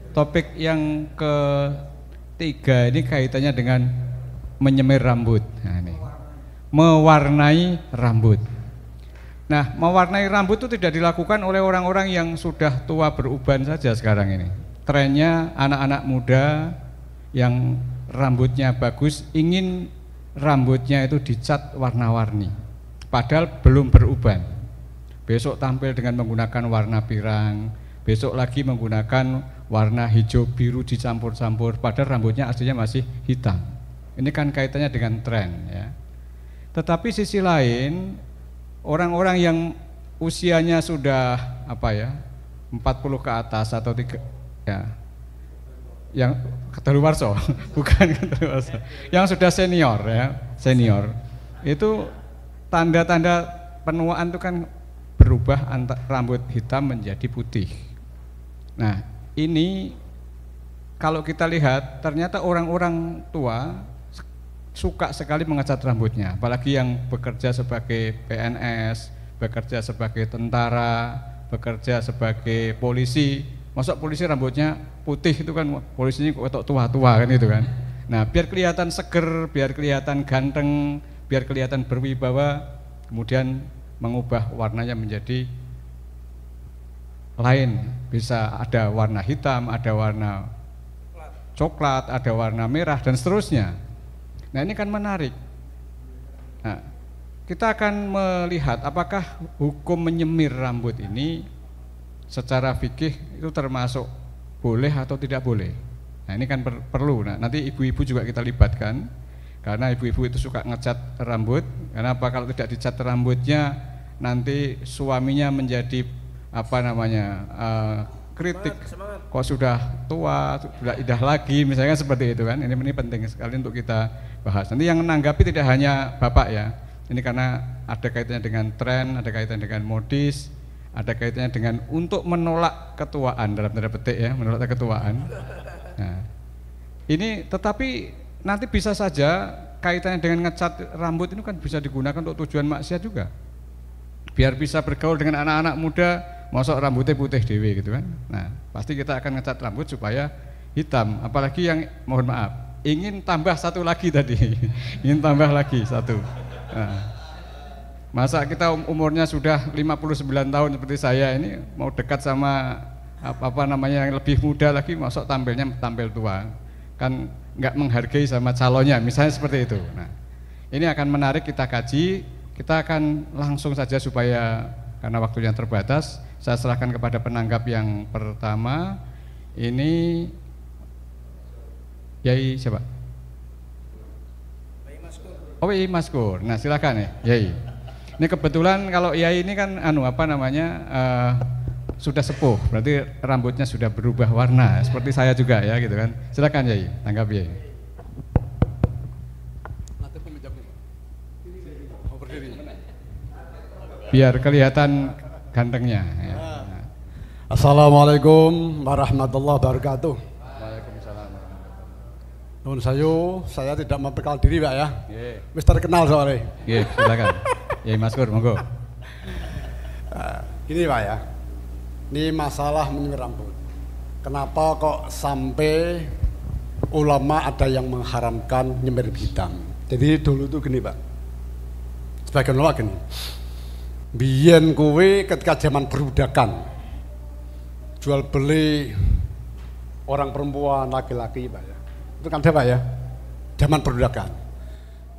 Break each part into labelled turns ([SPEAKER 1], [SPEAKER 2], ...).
[SPEAKER 1] Topik yang ketiga ini kaitannya dengan menyemir rambut. Nah, ini. Mewarnai rambut. Nah, mewarnai rambut itu tidak dilakukan oleh orang-orang yang sudah tua beruban saja sekarang ini. Trennya anak-anak muda yang rambutnya bagus ingin rambutnya itu dicat warna-warni. Padahal belum beruban. Besok tampil dengan menggunakan warna pirang, besok lagi menggunakan warna hijau biru dicampur-campur, padahal rambutnya aslinya masih hitam. Ini kan kaitannya dengan tren ya. Tetapi sisi lain, orang-orang yang usianya sudah 40 ke atas atau 3 ya. Yang kadaluwarsa, bukan kadaluwarsa. Yang sudah senior ya, senior. Itu tanda-tanda penuaan itu kan berubah rambut hitam menjadi putih. Nah, ini kalau kita lihat ternyata orang-orang tua suka sekali mengecat rambutnya, apalagi yang bekerja sebagai PNS, bekerja sebagai tentara, bekerja sebagai polisi. Masa polisi rambutnya putih itu kan polisinya kok tua-tua kan itu kan. Nah, biar kelihatan seger, biar kelihatan ganteng, biar kelihatan berwibawa, kemudian mengubah warnanya menjadi lain, bisa ada warna hitam, ada warna coklat, ada warna merah dan seterusnya. Nah, ini kan menarik. Nah, kita akan melihat apakah hukum menyemir rambut ini secara fikih itu termasuk boleh atau tidak boleh. Nah, ini kan perlu. Nah, nanti ibu-ibu juga kita libatkan karena ibu-ibu itu suka ngecat rambut. Karena kalau tidak dicat rambutnya nanti suaminya menjadi kritik. Kok sudah tua, sudah indah lagi, misalnya seperti itu kan. Ini penting sekali untuk kita bahas. Nanti yang menanggapi tidak hanya bapak ya. Ini karena ada kaitannya dengan tren, ada kaitannya dengan modis, ada kaitannya dengan untuk menolak ketuaan dalam tanda petik ya, menolak ketuaan. Nah, ini tetapi nanti bisa saja kaitannya dengan ngecat rambut itu kan bisa digunakan untuk tujuan maksiat juga. Biar bisa bergaul dengan anak-anak muda, mosok rambutnya putih dewe gitu kan. Nah, pasti kita akan ngecat rambut supaya hitam. Apalagi yang mohon maaf, ingin tambah satu lagi tadi, ingin tambah lagi satu. Nah, masa kita umurnya sudah 59 tahun seperti saya ini mau dekat sama yang lebih muda lagi, masuk tampil tua, kan nggak menghargai sama calonnya, misalnya seperti itu. Nah, ini akan menarik kita kaji. Kita akan langsung saja supaya karena waktunya terbatas, saya serahkan kepada penanggap yang pertama. Ini Yai siapa? Yai Maskur. Nah, silakan ya, Yai. Ini kebetulan kalau Yai ini kan sudah sepuh, berarti rambutnya sudah berubah warna, seperti saya juga ya gitu kan. Silakan Yai, tanggap Yai. Biar kelihatan gantengnya ya.
[SPEAKER 2] Assalamualaikum warahmatullahi wabarakatuh.
[SPEAKER 1] Waalaikumsalam.
[SPEAKER 2] Nun saya tidak memperkenalkan diri Pak ya. Wis terkenal soalnya.
[SPEAKER 1] Nggih, silakan. Yai Maskur, monggo.
[SPEAKER 2] Gini Pak ya. Ini masalah menyemir rambut. Kenapa kok sampai ulama ada yang mengharamkan nyemir hitam? Jadi dulu tuh gini Pak. Sebagian ulama gini. Biyen kuwe ketika zaman perbudakan, jual beli orang perempuan laki-laki Pak ya. Itu kan ada Pak ya, zaman perbudakan.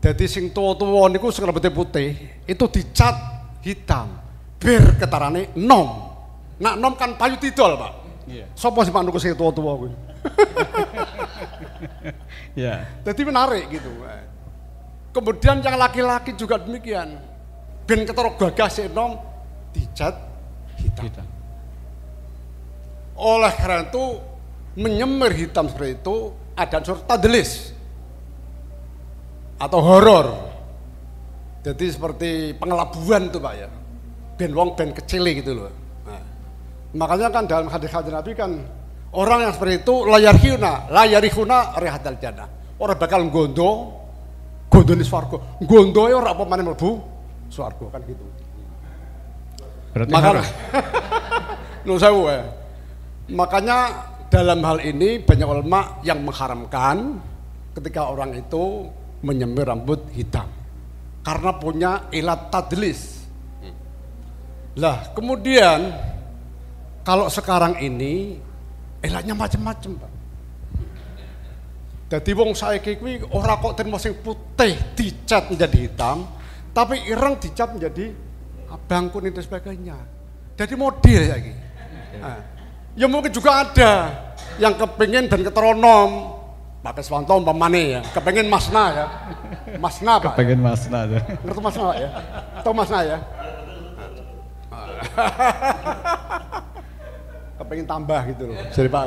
[SPEAKER 2] Jadi sing tua-tua niku sing rambutnya putih itu dicat hitam, biar ketarane nom. Nak nom kan payu tidol Pak. Iya. Sopo sih Pak niku sing tua-tua kuwi? Ya. Jadi menarik gitu. Kemudian yang laki-laki juga demikian. Ben ketara gagah sik nom dicat hitam. Oleh karena itu menyemir hitam seperti itu ada unsur tadlis atau horor. Jadi seperti pengelabuan itu Pak ya. Ben wong ben kecil gitu loh. Nah, makanya kan dalam hadis-hadis Nabi kan orang yang seperti itu layarihuna rihatal jannah. Orang bakal gondone swarga. Gondoe ora apa maneh mlebu swarga kan gitu. Berarti makanya sewu ya. Makanya dalam hal ini banyak ulama yang mengharamkan ketika orang itu menyemir rambut hitam karena punya ilat tadlis. Lah kemudian kalau sekarang ini ilatnya macam-macam, Pak. Jadi wong saiki kuwi ora kok terima sing putih dicat menjadi hitam, tapi ireng dicat menjadi abang kuning dan sebagainya. Jadi model saiki. Nah, ya mungkin juga ada yang kepingin dan keteronom Pak Keswanto umpamane ya, kepingin masna ya. Masna Pak.
[SPEAKER 1] Kepingin masna ya.
[SPEAKER 2] Ngerti masna Pak ya? Tahu masna ya? Kepingin tambah gitu loh. Jadi Pak.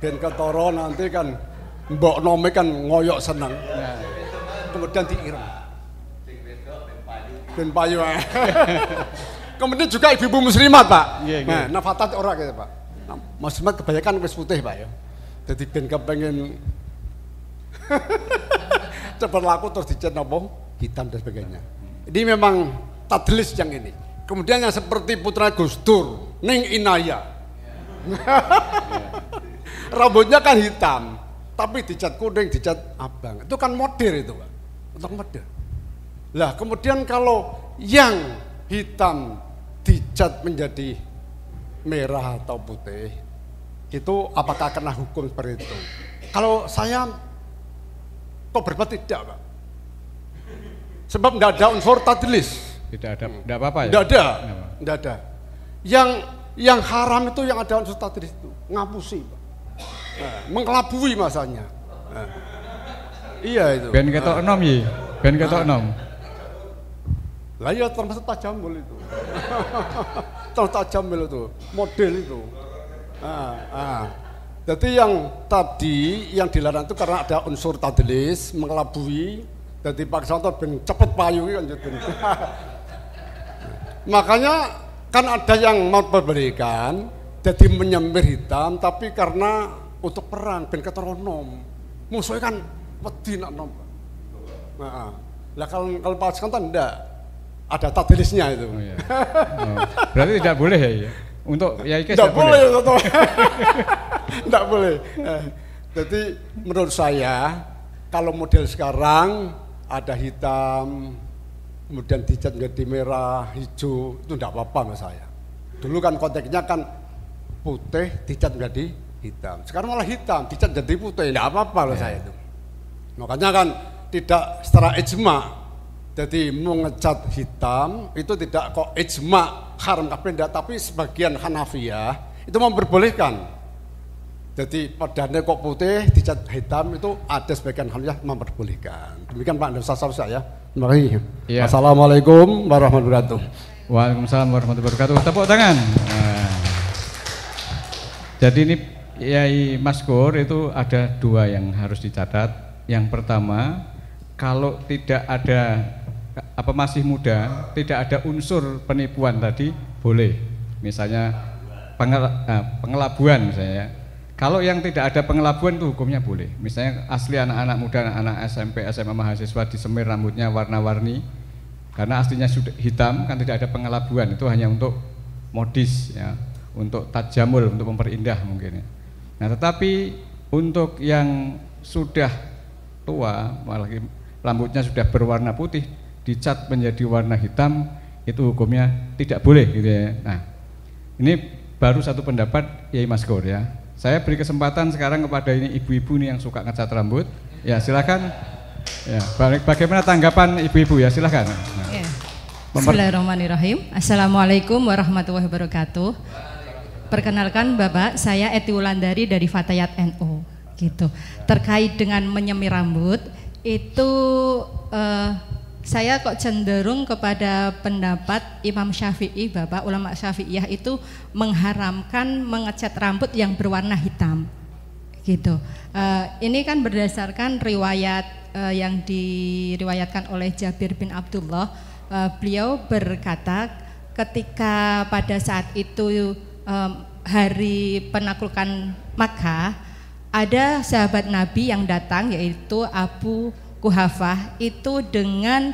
[SPEAKER 2] Ben ketoro nanti kan mbok nome kan ngoyok seneng. Nah, kemudian diireng. Ben payu. Kemudian juga ibu-ibu muslimat, Pak. Nah, nafatat ora gitu, Pak. Nah, muslimat kebanyakan wis putih, Pak ya. Jadi ben kepengen cepat laku terus dicat nopo hitam dan sebagainya. Ini memang tadlis yang ini. Kemudian yang seperti putra Gus Dur, Ning Inaya. Rambutnya kan hitam, tapi dicat kuning, dicat abang. Itu kan model itu, Pak. Untuk model. Lah, kemudian kalau yang hitam dicat menjadi merah atau putih, itu apakah kena hukum seperti itu? Kalau saya kok berbuat tidak, Pak. Sebab tidak ada unsur tadlis.
[SPEAKER 1] Tidak ada, tidak apa-apa ya?
[SPEAKER 2] Tidak ada. Yang haram itu yang ada unsur tadlis itu, ngapusi, Pak. Nah, mengelabui masanya. Nah, iya itu.
[SPEAKER 1] Ben ketok enom ya, ben ketok enom.
[SPEAKER 2] Lah ya termasuk tajamul itu. Terus tajamul itu, model itu. Jadi yang tadi yang dilarang itu karena ada unsur tadlis, mengelabui. Jadi Pak Santo ben cepet payu kan jadi. Makanya kan ada yang mau memberikan jadi menyemir hitam tapi karena untuk perang ben keteronom. Musuhnya kan wedi nak nom. Nah, lah kalau Pak Santo enggak ada tadlisnya itu.
[SPEAKER 1] Oh, iya. Berarti tidak boleh ya? Untuk ya
[SPEAKER 2] tidak boleh. Tidak boleh. Jadi menurut saya kalau model sekarang ada hitam, kemudian dicat menjadi merah, hijau, itu tidak apa-apa mas saya. Dulu kan konteksnya kan putih dicat menjadi hitam. Sekarang malah hitam dicat jadi putih, tidak apa-apa loh saya itu. Makanya kan tidak secara ijma. Jadi mengecat hitam itu tidak kok ijma haram kabeh ndak, tapi sebagian Hanafiyah itu memperbolehkan. Jadi padanya kok putih dicat hitam itu ada sebagian Hanafiyah memperbolehkan. Demikian Pak, dosa saya. Terima kasih. Ya. Assalamualaikum warahmatullahi wabarakatuh.
[SPEAKER 1] Waalaikumsalam warahmatullahi wabarakatuh. Tepuk tangan. Nah. Jadi ini Yai Maskur itu ada dua yang harus dicatat. Yang pertama, kalau tidak ada masih muda, tidak ada unsur penipuan tadi boleh, misalnya pengelabuan misalnya. Kalau yang tidak ada pengelabuan itu hukumnya boleh. Misalnya asli anak-anak muda, anak SMP, SMA, mahasiswa disemir rambutnya warna-warni, karena aslinya sudah hitam kan tidak ada pengelabuan, itu hanya untuk modis ya, untuk tajamul, untuk memperindah mungkin. Nah tetapi untuk yang sudah tua, malah rambutnya sudah berwarna putih, dicat menjadi warna hitam, itu hukumnya tidak boleh gitu ya. Nah, ini baru satu pendapat Yai Maskur ya. Saya beri kesempatan sekarang kepada ini ibu-ibu nih yang suka ngecat rambut. Ya, silakan. Ya, bagaimana tanggapan ibu-ibu ya, silakan. Nah.
[SPEAKER 3] Ya. Bismillahirrahmanirrahim. Assalamualaikum warahmatullahi wabarakatuh. Perkenalkan Bapak, saya Eti Wulandari dari Fatayat NU gitu. Terkait dengan menyemir rambut itu saya kok cenderung kepada pendapat Imam Syafi'i, Bapak ulama Syafi'iyah itu mengharamkan mengecat rambut yang berwarna hitam gitu. Ini kan berdasarkan riwayat yang diriwayatkan oleh Jabir bin Abdullah. Beliau berkata ketika pada saat itu hari penaklukan Makkah, ada sahabat Nabi yang datang yaitu Abu Kuhafah itu dengan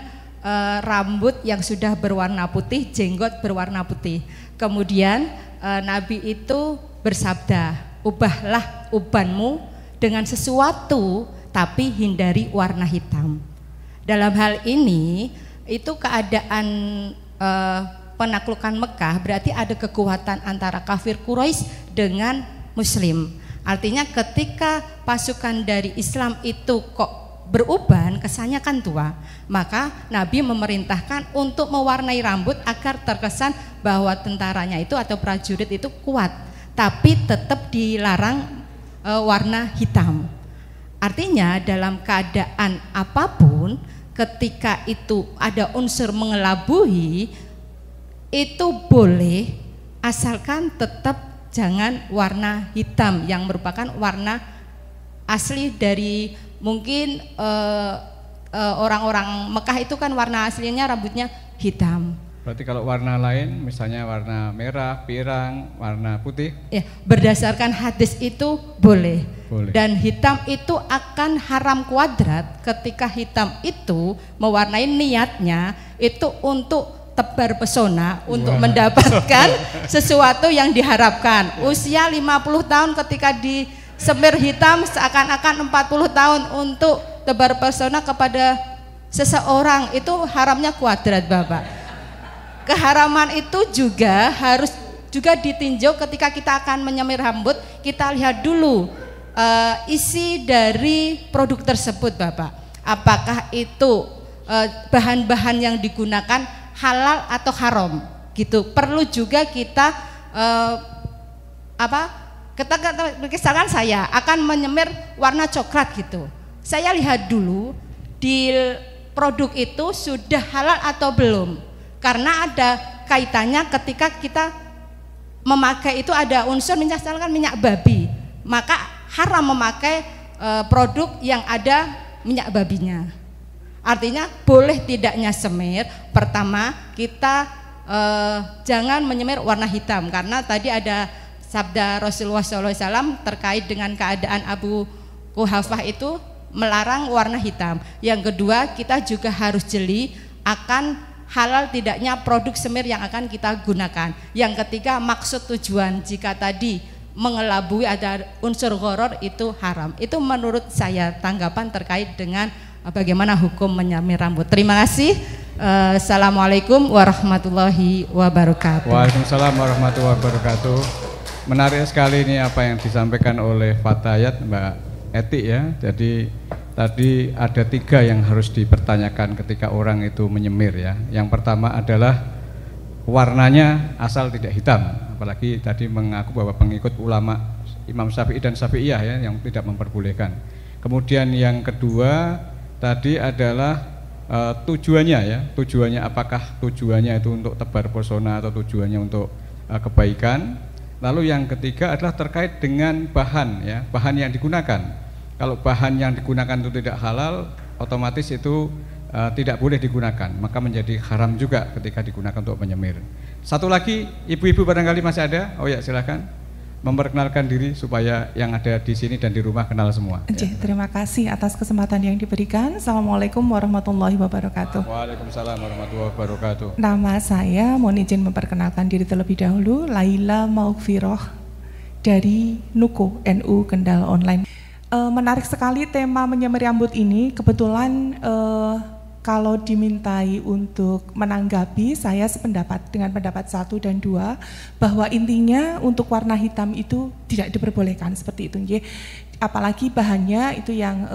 [SPEAKER 3] rambut yang sudah berwarna putih, jenggot berwarna putih. Kemudian Nabi itu bersabda ubahlah ubanmu dengan sesuatu tapi hindari warna hitam. Dalam hal ini itu keadaan penaklukan Mekah berarti ada kekuatan antara kafir Quraisy dengan Muslim. Artinya ketika pasukan dari Islam itu kok beruban, kesannya kan tua, maka Nabi memerintahkan untuk mewarnai rambut agar terkesan bahwa tentaranya itu atau prajurit itu kuat, tapi tetap dilarang warna hitam. Artinya dalam keadaan apapun ketika itu ada unsur mengelabui itu boleh, asalkan tetap jangan warna hitam yang merupakan warna asli dari mungkin orang-orang Mekah itu kan warna aslinya rambutnya hitam.
[SPEAKER 1] Berarti kalau warna lain misalnya warna merah, pirang, warna putih?
[SPEAKER 3] Ya, berdasarkan hadis itu boleh. Dan hitam itu akan haram kuadrat ketika hitam itu mewarnai niatnya itu untuk tebar pesona, untuk mendapatkan sesuatu yang diharapkan. Usia 50 tahun ketika semir hitam seakan-akan 40 tahun untuk tebar pesona kepada seseorang, itu haramnya kuadrat Bapak. Keharaman itu juga harus juga ditinjau ketika kita akan menyemir rambut. Kita lihat dulu isi dari produk tersebut Bapak, apakah itu bahan-bahan yang digunakan halal atau haram gitu. Perlu juga kita misalkan saya akan menyemir warna coklat gitu, saya lihat dulu di produk itu sudah halal atau belum, karena ada kaitannya ketika kita memakai itu ada unsur misalkan minyak babi, maka haram memakai produk yang ada minyak babinya. Artinya boleh tidaknya semir, pertama kita jangan menyemir warna hitam, karena tadi ada sabda Rasulullah SAW terkait dengan keadaan Abu Quhafah itu melarang warna hitam. Yang kedua, kita juga harus jeli akan halal tidaknya produk semir yang akan kita gunakan. Yang ketiga, maksud tujuan, jika tadi mengelabui ada unsur gharar itu haram. Itu menurut saya tanggapan terkait dengan bagaimana hukum menyemir rambut. Terima kasih. Assalamualaikum warahmatullahi wabarakatuh.
[SPEAKER 1] Waalaikumsalam warahmatullahi wabarakatuh. Menarik sekali ini apa yang disampaikan oleh Fatayat Mbak Eti ya. Jadi tadi ada 3 yang harus dipertanyakan ketika orang itu menyemir ya. Yang pertama adalah warnanya asal tidak hitam, apalagi tadi mengaku bahwa pengikut ulama Imam Syafi'i dan Syafi'iyah ya yang tidak memperbolehkan. Kemudian yang kedua tadi adalah tujuannya ya, tujuannya apakah tujuannya itu untuk tebar pesona atau tujuannya untuk kebaikan. Lalu yang ketiga adalah terkait dengan bahan ya, bahan yang digunakan. Kalau bahan yang digunakan itu tidak halal, otomatis itu tidak boleh digunakan, maka menjadi haram juga ketika digunakan untuk menyemir. Satu lagi, ibu-ibu barangkali masih ada? Oh ya, silakan memperkenalkan diri supaya yang ada di sini dan di rumah kenal semua. Ya.
[SPEAKER 4] Terima kasih atas kesempatan yang diberikan. Assalamualaikum warahmatullahi wabarakatuh.
[SPEAKER 1] Waalaikumsalam warahmatullahi wabarakatuh.
[SPEAKER 4] Nama saya, mohon izin memperkenalkan diri terlebih dahulu, Laila Maugfiroh dari NUKO, NU Kendal Online. Menarik sekali tema menyemir rambut ini. Kebetulan kalau dimintai untuk menanggapi, saya sependapat dengan pendapat 1 dan 2 bahwa intinya untuk warna hitam itu tidak diperbolehkan seperti itu, nggih. Apalagi bahannya itu yang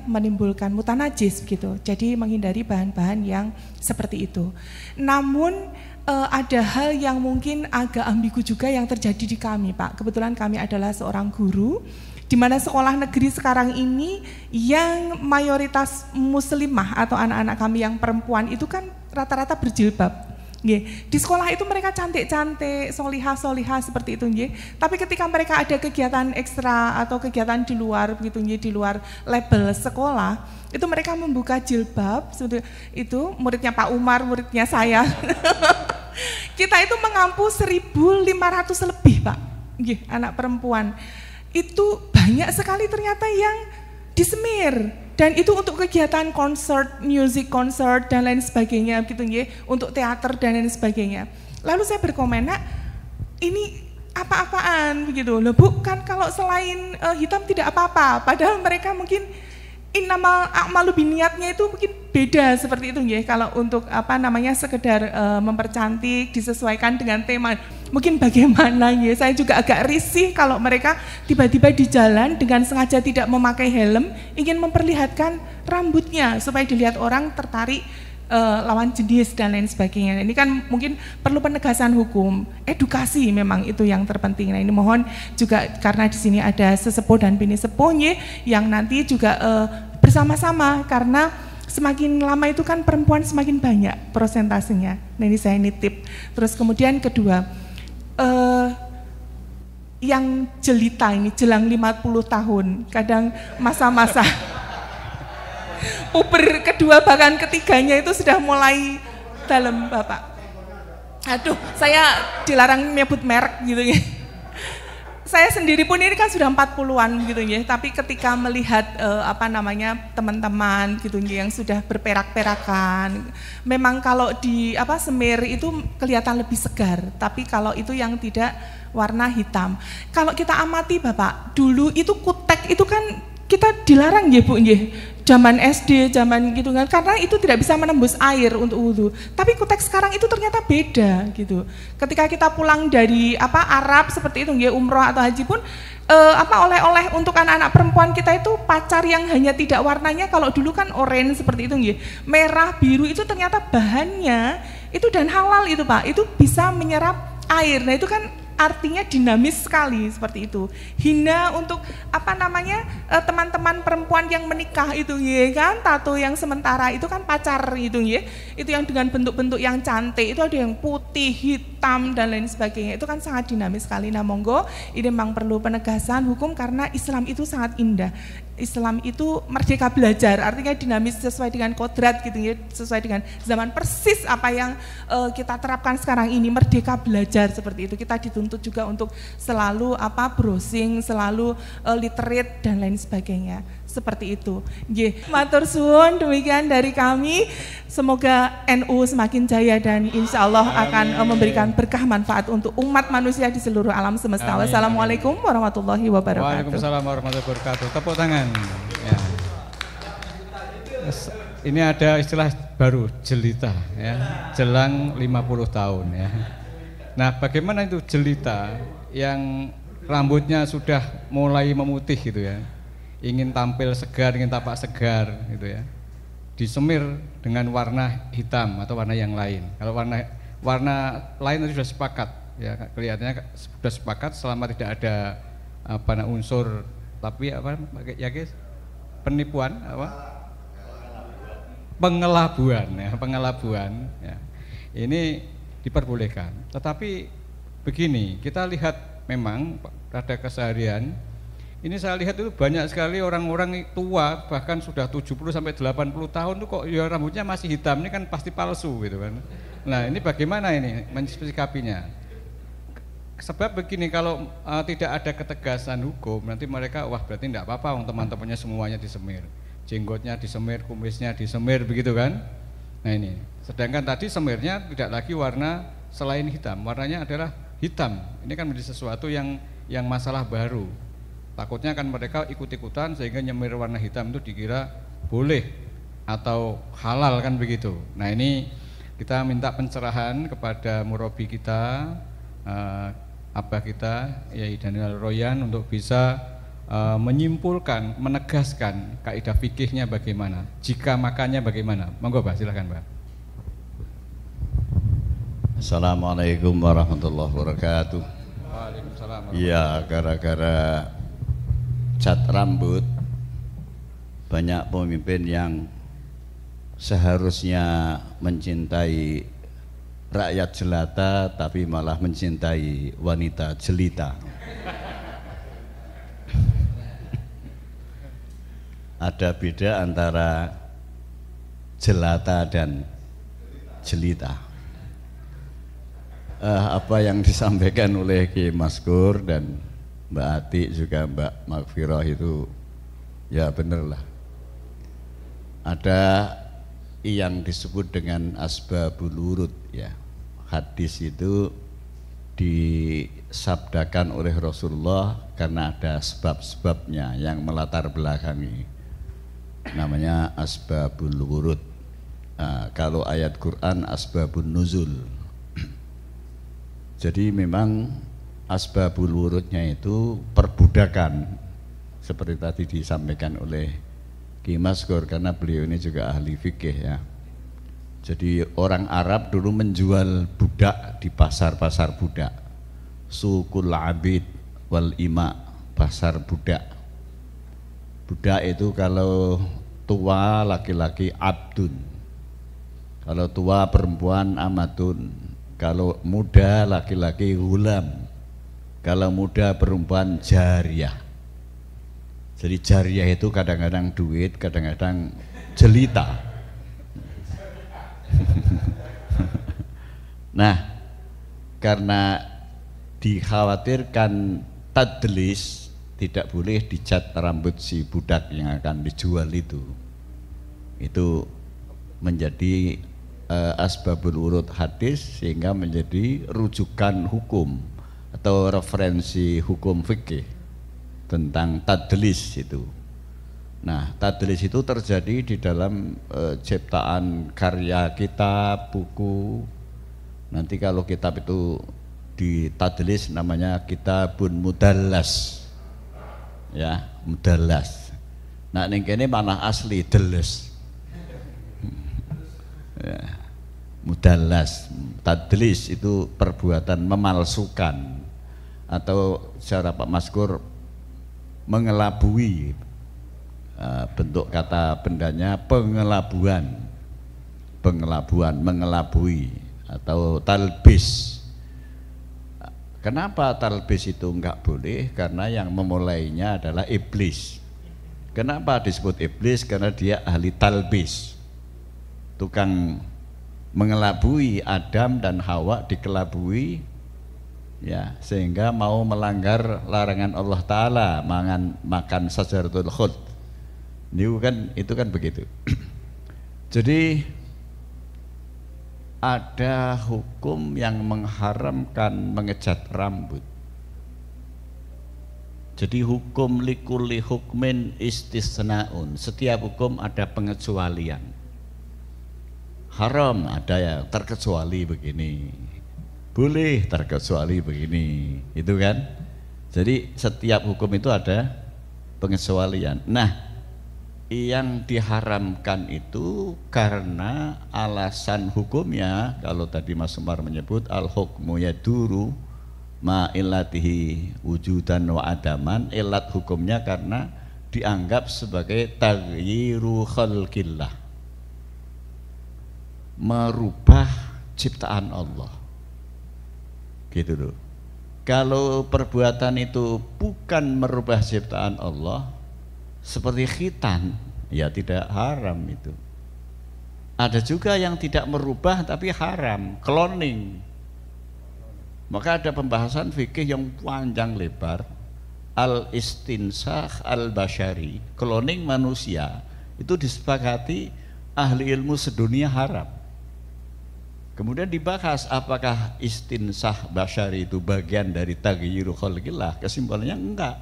[SPEAKER 4] menimbulkan mutanajis gitu. Jadi menghindari bahan-bahan yang seperti itu. Namun ada hal yang mungkin agak ambigu juga yang terjadi di kami, Pak. Kebetulan kami adalah seorang guru, di mana sekolah negeri sekarang ini yang mayoritas muslimah atau anak-anak kami yang perempuan itu kan rata-rata berjilbab. Di sekolah itu mereka cantik-cantik, solihah-solihah seperti itu. Tapi ketika mereka ada kegiatan ekstra atau kegiatan di luar begitu, di luar label sekolah, itu mereka membuka jilbab. Itu muridnya Pak Umar, muridnya saya. Kita itu mengampu 1.500 lebih, Pak, anak perempuan. Itu banyak sekali ternyata yang disemir, dan itu untuk kegiatan konser, music concert dan lain sebagainya gitu, untuk teater dan lain sebagainya. Lalu saya berkomentar, ini apa-apaan begitu. Loh Bu, kan kalau selain hitam tidak apa-apa, padahal mereka mungkin innamal a'malu binniyatnya itu mungkin beda seperti itu ya. Kalau untuk sekedar mempercantik disesuaikan dengan tema, mungkin bagaimana ya. Saya juga agak risih kalau mereka tiba-tiba di jalan dengan sengaja tidak memakai helm, ingin memperlihatkan rambutnya supaya dilihat orang tertarik lawan jenis dan lain sebagainya. Ini kan mungkin perlu penegasan hukum, edukasi memang itu yang terpenting. Nah ini mohon juga karena di sini ada sesepuh dan bini sepuhnya yang nanti juga bersama-sama, karena semakin lama itu kan perempuan semakin banyak prosentasenya. Nah ini saya nitip. Terus kemudian kedua, yang jelita ini jelang 50 tahun, kadang masa-masa puber kedua bahkan ketiganya itu sudah mulai dalam Bapak. Aduh, saya dilarang menyebut merek gitu ya. Saya sendiri pun ini kan sudah 40-an gitu ya, tapi ketika melihat teman-teman gitu ya yang sudah berperak-perakan, memang kalau di semir itu kelihatan lebih segar, tapi kalau itu yang tidak warna hitam. Kalau kita amati Bapak, dulu itu kutek itu kan kita dilarang ya Bu ya. Zaman SD, zaman gitu kan, karena itu tidak bisa menembus air untuk wudhu. Tapi kutek sekarang itu ternyata beda gitu. Ketika kita pulang dari Arab seperti itu, ya umroh atau haji pun, oleh-oleh untuk anak-anak perempuan kita itu pacar yang hanya tidak warnanya, kalau dulu kan oranye seperti itu, ya, merah, biru itu ternyata bahannya itu dan halal itu Pak, itu bisa menyerap air. Nah itu kan artinya dinamis sekali seperti itu. Hina untuk teman-teman perempuan yang menikah itu ya kan, tato yang sementara itu kan pacar itu ya, itu yang dengan bentuk-bentuk yang cantik, itu ada yang putih, hitam dan lain sebagainya, itu kan sangat dinamis sekali. Nah monggo ini memang perlu penegasan hukum karena Islam itu sangat indah. Islam itu merdeka belajar, artinya dinamis sesuai dengan kodrat gitu ya, sesuai dengan zaman persis apa yang kita terapkan sekarang ini, merdeka belajar seperti itu. Kita dituntut juga untuk selalu browsing, selalu literate dan lain sebagainya. Seperti itu. Matur suwun, demikian dari kami. Semoga NU semakin jaya dan insya Allah akan memberikan berkah manfaat untuk umat manusia di seluruh alam semesta. Amin. Wassalamualaikum warahmatullahi wabarakatuh.
[SPEAKER 1] Waalaikumsalam warahmatullahi wabarakatuh. Tepuk tangan. Ya. Ini ada istilah baru, jelita, ya, jelang 50 tahun. Ya. Nah, bagaimana itu jelita yang rambutnya sudah mulai memutih gitu ya? Ingin tampil segar, ingin tampak segar gitu ya, disemir dengan warna hitam atau warna yang lain. Kalau warna lain itu sudah sepakat ya, kelihatannya sudah sepakat selama tidak ada unsur tapi ya guys, penipuan pengelabuan ya. Ini diperbolehkan. Tetapi begini, kita lihat memang pada keseharian ini saya lihat itu banyak sekali orang-orang tua bahkan sudah 70 sampai 80 tahun tuh kok ya rambutnya masih hitam, ini kan pasti palsu gitu kan. Nah, ini bagaimana ini mensikapinya? Sebab begini, kalau tidak ada ketegasan hukum nanti mereka berarti tidak apa-apa teman-temannya semuanya disemir. Jenggotnya disemir, kumisnya disemir begitu kan. Nah, ini. Sedangkan tadi semirnya tidak lagi warna selain hitam, warnanya adalah hitam. Ini kan menjadi sesuatu yang masalah baru. Takutnya kan mereka ikut-ikutan sehingga nyemir warna hitam itu dikira boleh atau halal kan begitu. Nah ini kita minta pencerahan kepada murabi kita, abah kita, Yai Daniel Royan untuk bisa menyimpulkan, menegaskan kaidah fikihnya bagaimana, jika makannya bagaimana. Monggo Pak, silakan Pak.
[SPEAKER 5] Assalamualaikum warahmatullahi wabarakatuh.
[SPEAKER 1] Waalaikumsalam.
[SPEAKER 5] Iya, gara-gara cat rambut banyak pemimpin yang seharusnya mencintai rakyat jelata tapi malah mencintai wanita jelita. Ada beda antara jelata dan jelita. Apa yang disampaikan oleh Ki Maskur dan Mbak Ati juga Mbak Magfirah itu ya bener lah. Ada yang disebut dengan asbabul wurud ya. Hadis itu disabdakan oleh Rasulullah karena ada sebab-sebabnya yang melatar belakangi, namanya asbabul wurud. Kalau ayat Quran asbabun nuzul. Jadi memang asbabul wurudnya itu perbudakan, seperti tadi disampaikan oleh Ki Maskur, karena beliau ini juga ahli fikih ya. Jadi orang Arab dulu menjual budak di pasar-pasar budak, sukul abid wal ima, pasar budak. Budak itu kalau tua laki-laki abdun, kalau tua perempuan amatun, kalau muda laki-laki gulam, kalau muda perempuan jariyah. Jadi jariyah itu kadang-kadang duit, kadang-kadang jelita. Nah, karena dikhawatirkan tadlis, tidak boleh dicat rambut si budak yang akan dijual itu menjadi asbabul wurud hadis, sehingga menjadi rujukan hukum atau referensi hukum fikih tentang tadlis itu. Nah, tadlis itu terjadi di dalam ciptaan karya kitab, buku. Nanti kalau kitab itu ditadlis namanya kitabun mudallas. Ya, mudallas. Nah, ning kene mana asli deles. Ya, mudallas. Tadlis itu perbuatan memalsukan, atau secara Pak Maskur mengelabui. Bentuk kata bendanya pengelabuan, mengelabui atau talbis. Kenapa talbis itu enggak boleh? Karena yang memulainya adalah iblis. Kenapa disebut iblis? Karena dia ahli talbis, tukang mengelabui. Adam dan Hawa dikelabui ya, sehingga mau melanggar larangan Allah Ta'ala, makan sajaratul khuld. Itu kan begitu. Jadi ada hukum yang mengharamkan mengecat rambut. Jadi hukum likulli hukmin istisnaun, setiap hukum ada pengecualian. Haram ada ya terkecuali begini, boleh terkecuali begini, itu kan. Jadi setiap hukum itu ada pengecualian. Nah, yang diharamkan itu karena alasan hukumnya, kalau tadi Mas Umar menyebut al-hukmu yaduru ma illatihi wujudan wa adaman, ilat hukumnya karena dianggap sebagai taghyiru khalqillah, merubah ciptaan Allah. Gitu loh. Kalau perbuatan itu bukan merubah ciptaan Allah, seperti khitan, ya tidak haram itu. Ada juga yang tidak merubah tapi haram, cloning. Maka ada pembahasan fikih yang panjang lebar, al-istinsakh al-bashari, cloning manusia, itu disepakati ahli ilmu sedunia haram. Kemudian dibahas apakah istinsakh bashari itu bagian dari taghyiru khalqillah. Kesimpulannya enggak.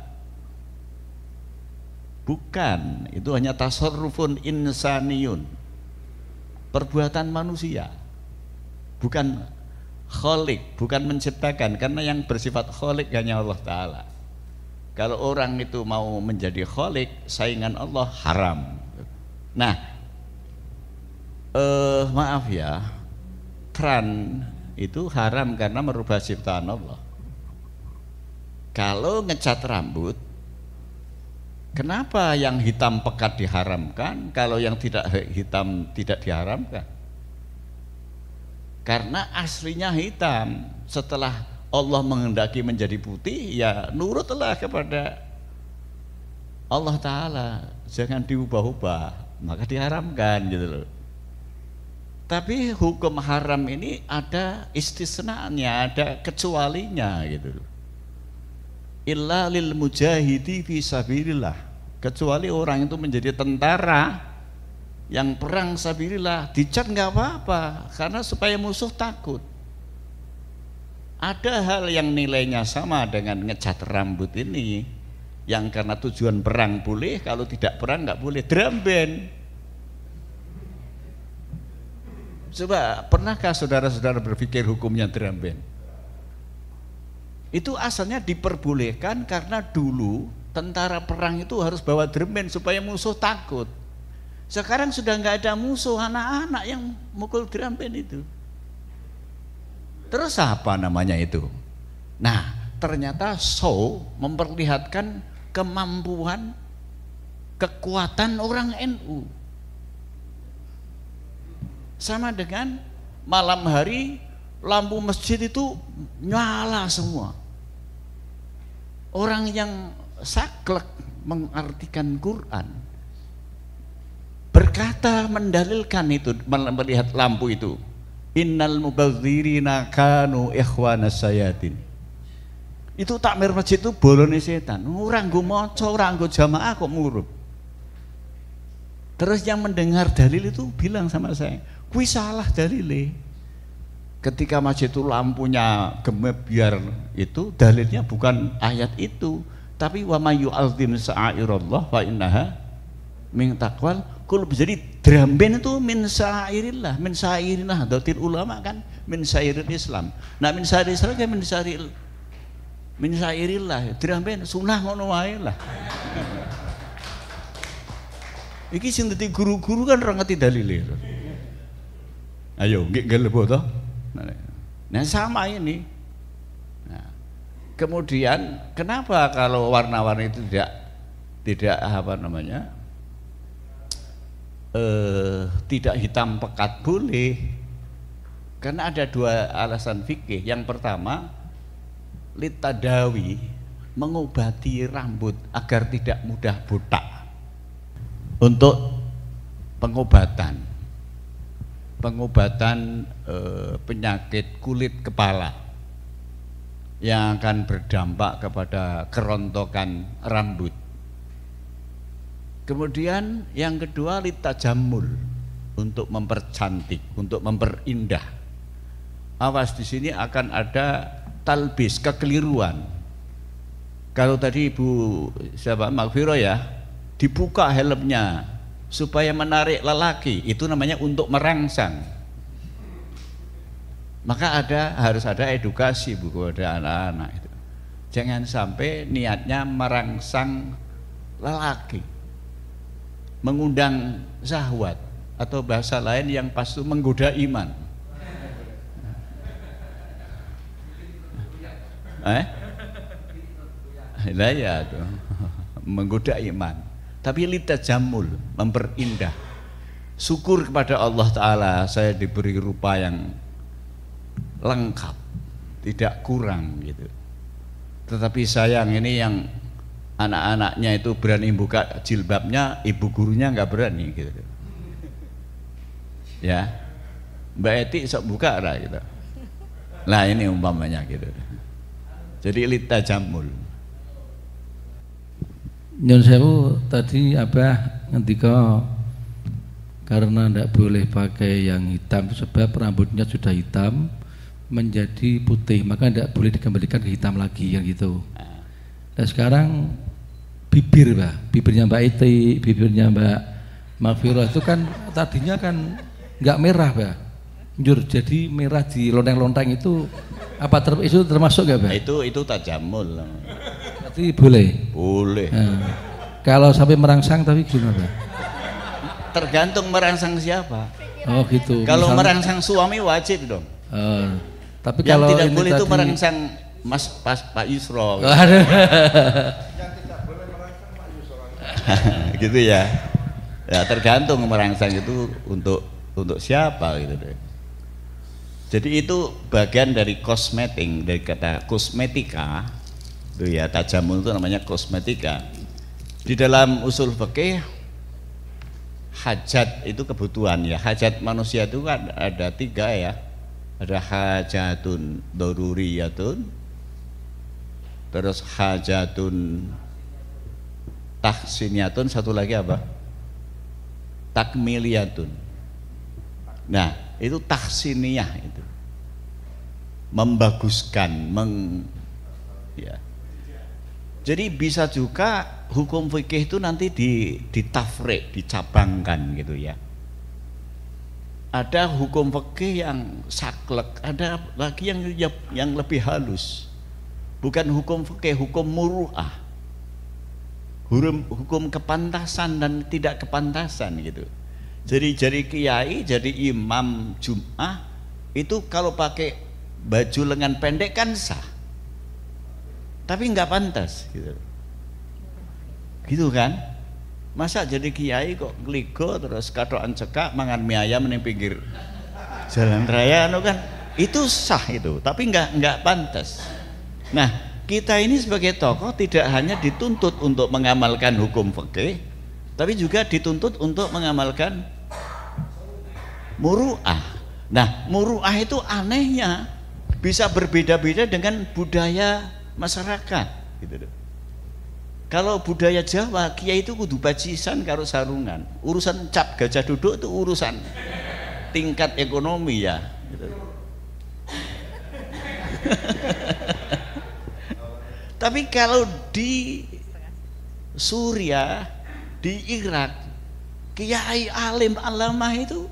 [SPEAKER 5] Bukan, itu hanya tasarrufun insaniyun, perbuatan manusia, bukan khalik, bukan menciptakan, karena yang bersifat khalik hanya Allah Ta'ala. Kalau orang itu mau menjadi khalik, saingan Allah, haram. Nah, maaf ya, tran itu haram karena merubah ciptaan Allah. Kalau ngecat rambut, kenapa yang hitam pekat diharamkan, kalau yang tidak hitam tidak diharamkan? Karena aslinya hitam. Setelah Allah menghendaki menjadi putih, ya nurutlah kepada Allah Ta'ala, jangan diubah-ubah, maka diharamkan gitu loh. Tapi hukum haram ini ada istisnanya, ada kecualinya gitu loh. Illa lil mujahidi fi sabilillah, kecuali orang itu menjadi tentara yang perang sabilillah, dicat nggak apa-apa, karena supaya musuh takut. Ada hal yang nilainya sama dengan ngecat rambut ini, yang karena tujuan perang boleh, kalau tidak perang nggak boleh. Drum band. Coba, pernahkah saudara-saudara berpikir hukumnya drum band? Itu asalnya diperbolehkan karena dulu tentara perang itu harus bawa drum band supaya musuh takut. Sekarang sudah nggak ada musuh, anak-anak yang mukul drum band itu. Terus apa namanya itu? Nah, ternyata show memperlihatkan kemampuan, kekuatan orang NU. Sama dengan malam hari lampu masjid itu nyala semua. Orang yang saklek mengartikan Quran berkata, mendalilkan itu, melihat lampu itu, innal mubadzirina kanu ikhwanas sayatin. Itu takmir masjid itu bolone setan. Orang nggo maca, orang nggo jamaah kok murup. Terus yang mendengar dalil itu bilang sama saya, kuwi salah dalile. Ketika masjid itu lampunya gemebyar, itu dalilnya bukan ayat itu, tapi wa may yu'azzim sa'airallah fa innaha min taqwal qulub. Jadi drum band itu min sa'irillah, min sa'irinah. Datil ulama kan min sa'iril Islam. Nah, min sa'iril Islam kan min sa'irillah. Drum band sunah ngono wae lah. Iki sing dadi guru-guru kan ora ngerti dalile. Ayo, nggih gelebo to. Nah, sama ini. Nah, kemudian kenapa kalau warna-warni itu tidak apa namanya? Tidak hitam pekat boleh? Karena ada dua alasan fikih. Yang pertama, litadawi, mengobati rambut agar tidak mudah botak. Untuk pengobatan penyakit kulit kepala yang akan berdampak kepada kerontokan rambut. Kemudian yang kedua, litajamul, untuk mempercantik, untuk memperindah. Awas, di sini akan ada talbis, kekeliruan. Kalau tadi Ibu siapa Maghfirah ya, dibuka helmnya supaya menarik lelaki, itu namanya untuk merangsang. Maka harus ada edukasi Bu kepada anak-anak itu. Jangan sampai niatnya merangsang lelaki, mengundang syahwat, atau bahasa lain yang pasti menggoda iman. Lah ya tuh, menggoda iman. Tapi litajamul, memperindah. Syukur kepada Allah Ta'ala, saya diberi rupa yang lengkap, tidak kurang gitu. Tetapi sayang, ini yang anak-anaknya itu berani buka jilbabnya, ibu gurunya nggak berani gitu. Ya, Mbak Eti sok buka lah gitu. Nah ini umpamanya gitu. Jadi litajamul.
[SPEAKER 6] Nyon sewu tadi Abah ngendika karena tidak boleh pakai yang hitam sebab rambutnya sudah hitam menjadi putih, maka tidak boleh dikembalikan ke hitam lagi yang gitu. Nah sekarang bibirnya Mbak Iti, bibirnya Mbak Maghfirah itu kan tadinya kan nggak merah Mbak, njur jadi merah di lonteng-lonteng itu apa itu termasuk nggak Mbak?
[SPEAKER 5] Itu tajamul.
[SPEAKER 6] Berarti boleh.
[SPEAKER 5] Boleh.
[SPEAKER 6] Nah, kalau sampai merangsang tapi gimana Mbak?
[SPEAKER 5] Tergantung merangsang siapa.
[SPEAKER 6] Oh gitu.
[SPEAKER 5] Kalau merangsang suami wajib dong.
[SPEAKER 6] Tapi
[SPEAKER 5] yang
[SPEAKER 6] kalau
[SPEAKER 5] tidak boleh
[SPEAKER 6] tadi...
[SPEAKER 5] itu merangsang Pak Yusro. Gitu ya. Ya tergantung merangsang itu untuk siapa gitu deh. Jadi itu bagian dari kosmetik, dari kata kosmetika. Itu ya, tajamul itu namanya kosmetika. Di dalam usul fikih, hajat itu kebutuhan ya. Hajat manusia itu kan ada 3 ya. Ada hajatun daruriyatun, terus hajatun tahsiniyatun, satu lagi apa? Takmiliyatun. Nah, itu tahsiniyah itu. membaguskan, ya. Jadi bisa juga hukum fikih itu nanti ditafrik, dicabangkan gitu ya. Ada hukum fikih yang saklek, ada lagi yang lebih halus. Bukan hukum fikih, hukum muru'ah. Hukum kepantasan dan tidak kepantasan gitu. Jadi kiai, jadi imam Jum'ah itu kalau pakai baju lengan pendek kan sah. Tapi nggak pantas gitu kan. Masa jadi kiai kok ngeligo terus katokan cekak mangan mie ayam di pinggir jalan raya kan itu sah itu, tapi nggak pantas. Nah, kita ini sebagai tokoh tidak hanya dituntut untuk mengamalkan hukum fikih, tapi juga dituntut untuk mengamalkan muru'ah. Nah, muru'ah itu anehnya bisa berbeda-beda dengan budaya masyarakat gitu. Kalau budaya Jawa, kiai itu kudu bacisan karo sarungan. Urusan cap gajah duduk itu urusan tingkat ekonomi ya gitu. Tapi kalau di Suriah, di Irak, kiai alim alamah itu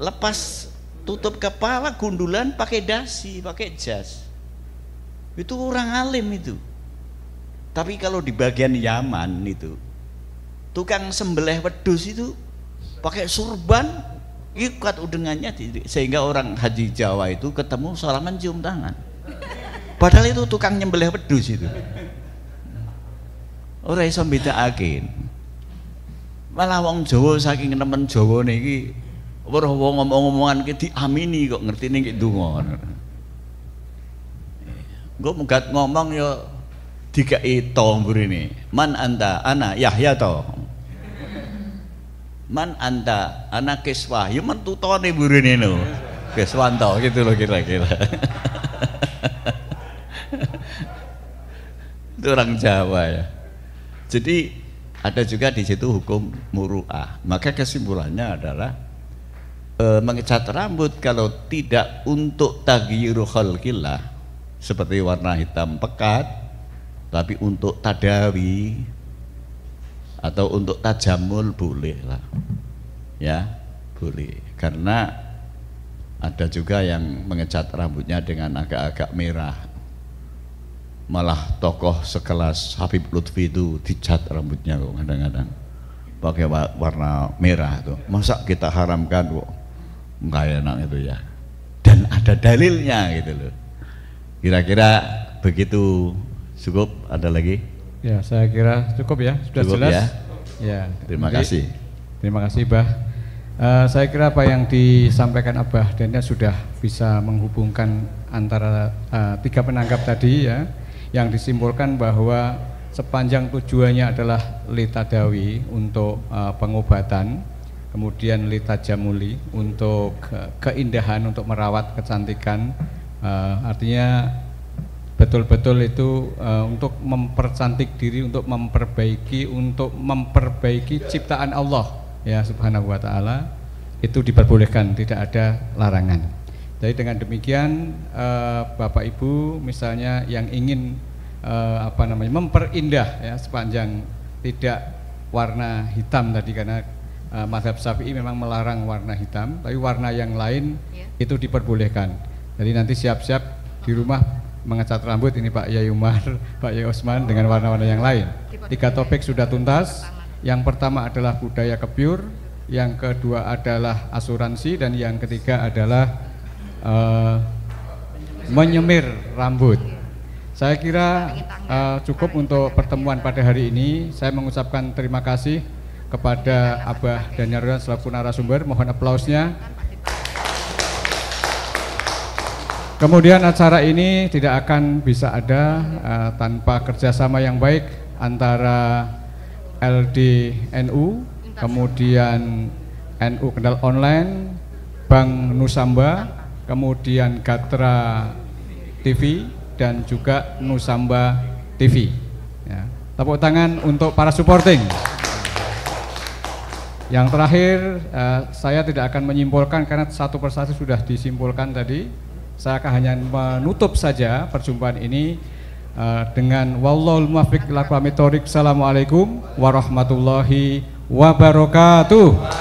[SPEAKER 5] lepas tutup kepala, gundulan, pakai dasi, pakai jas. Itu orang alim itu. Tapi kalau di bagian Yaman itu, tukang sembelih wedhus itu pakai surban, ikat udengannya, sehingga orang haji Jawa itu ketemu salaman cium tangan. Padahal itu tukang nyembelih wedhus itu. Ora iso mbedakaken. Malah wong Jawa saking nemen Jawa niki weruh wong ngomong-ngomongan ki diamini kok ngertine ki ndonga. Engko mugat ngomong ya dikai to mburine. Man anta ana Yahya to. Man anta ana Kiswah. Ya mentutone mburine lho. Kiswanto gitu loh kira-kira. Itu orang Jawa ya. Jadi ada juga di situ hukum muru'ah. Maka kesimpulannya adalah mengecat rambut kalau tidak untuk taghyiru khalqillah seperti warna hitam pekat, tapi untuk tadawi atau untuk tajamul boleh lah ya, boleh. Karena ada juga yang mengecat rambutnya dengan agak-agak merah, malah tokoh sekelas Habib Lutfi itu dicat rambutnya kok kadang-kadang pakai warna merah tuh. Masa kita haramkan kok? Nggak enak itu ya, dan ada dalilnya gitu loh. Kira-kira begitu. Cukup, ada lagi?
[SPEAKER 1] Ya, saya kira cukup ya, sudah
[SPEAKER 5] cukup
[SPEAKER 1] jelas
[SPEAKER 5] ya.
[SPEAKER 1] Ya,
[SPEAKER 5] terima kasih.
[SPEAKER 1] Terima kasih, Bah. Saya kira apa yang disampaikan Abah Daniel sudah bisa menghubungkan antara tiga penanggap tadi ya, yang disimpulkan bahwa sepanjang tujuannya adalah litadawi untuk pengobatan, kemudian litajamuli untuk keindahan, untuk merawat kecantikan, artinya betul-betul itu untuk mempercantik diri, untuk memperbaiki ciptaan Allah ya subhanahu wa ta'ala, itu diperbolehkan, tidak ada larangan. Jadi dengan demikian Bapak Ibu misalnya yang ingin memperindah ya, sepanjang tidak warna hitam tadi, karena mazhab Syafi'i memang melarang warna hitam, tapi warna yang lain itu diperbolehkan. Jadi nanti siap-siap di rumah mengecat rambut ini Pak Yai Umar, Pak Yai Osman dengan warna-warna yang lain. 3 topik sudah tuntas. Yang pertama adalah budaya kebyur, yang kedua adalah asuransi, dan yang ketiga adalah menyemir rambut. Saya kira cukup untuk pertemuan pada hari ini. Saya mengucapkan terima kasih kepada Abah Daniel selaku narasumber. Mohon aplausnya. Kemudian acara ini tidak akan bisa ada tanpa kerjasama yang baik antara LDNU, kemudian NU Kendal Online, Bank Nusamba, kemudian Gatra TV, dan juga Nusamba TV. Ya. Tepuk tangan untuk para supporting. Yang terakhir, saya tidak akan menyimpulkan karena satu persatu sudah disimpulkan tadi. Saya akan hanya menutup saja perjumpaan ini dengan wallahul muwaffiq ila aqwamit thoriq. Assalamualaikum warahmatullahi wabarakatuh.